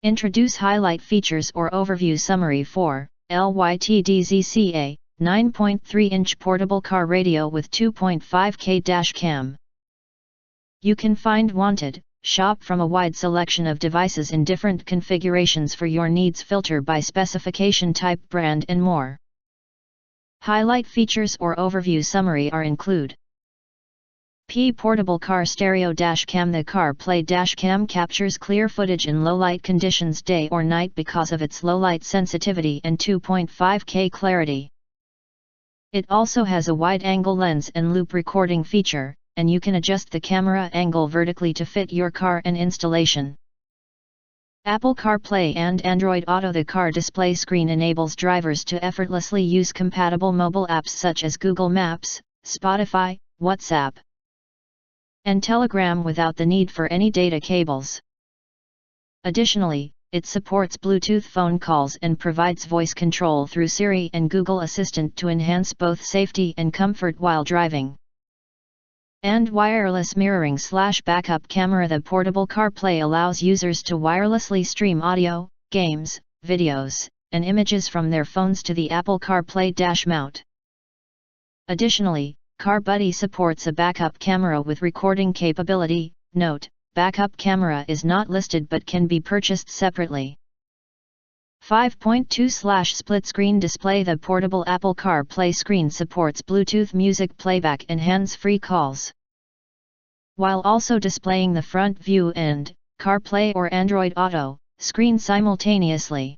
Introduce highlight features or overview summary for LYTDZ-CA 9.3-inch portable car radio with 2.5k Dashcam. You can find wanted, shop from a wide selection of devices in different configurations for your needs, filter by specification type, brand and more. Highlight features or overview summary are include: P. Portable car stereo dashcam. The CarPlay dashcam captures clear footage in low light conditions day or night because of its low light sensitivity and 2.5K clarity. It also has a wide-angle lens and loop recording feature, and you can adjust the camera angle vertically to fit your car and installation. Apple CarPlay and Android Auto. The car display screen enables drivers to effortlessly use compatible mobile apps such as Google Maps, Spotify, WhatsApp, and Telegram without the need for any data cables. Additionally, it supports Bluetooth phone calls and provides voice control through Siri and Google Assistant to enhance both safety and comfort while driving. And wireless mirroring / backup camera. The portable CarPlay allows users to wirelessly stream audio, games, videos, and images from their phones to the Apple CarPlay dash mount. Additionally, Carbuddy supports a backup camera with recording capability. Note: backup camera is not listed but can be purchased separately. 5.2 / split screen display. The portable Apple CarPlay screen supports Bluetooth music playback and hands-free calls, while also displaying the front view and CarPlay or Android Auto screen simultaneously.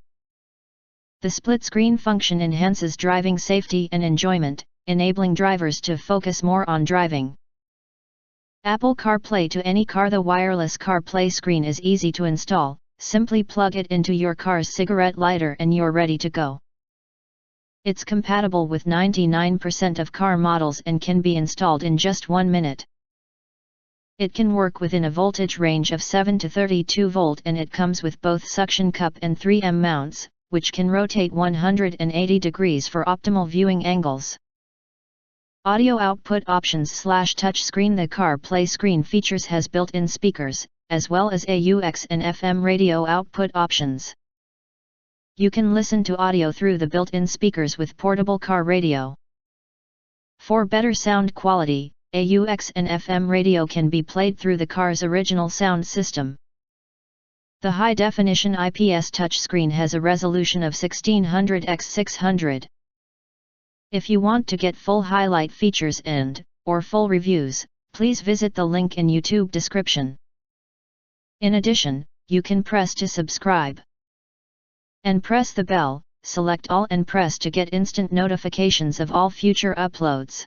The split screen function enhances driving safety and enjoyment, enabling drivers to focus more on driving. Apple CarPlay to any car. The wireless CarPlay screen is easy to install. Simply plug it into your car's cigarette lighter and you're ready to go. It's compatible with 99% of car models and can be installed in just 1 minute. It can work within a voltage range of 7 to 32 volt, and it comes with both suction cup and 3M mounts, which can rotate 180 degrees for optimal viewing angles. Audio output options / touchscreen. The CarPlay screen features has built-in speakers, as well as AUX and FM radio output options. You can listen to audio through the built-in speakers with portable car radio. For better sound quality, AUX and FM radio can be played through the car's original sound system. The high-definition IPS touchscreen has a resolution of 1600 x 600. If you want to get full highlight features or full reviews, please visit the link in YouTube description. In addition, you can press to subscribe and press the bell, select all and press to get instant notifications of all future uploads.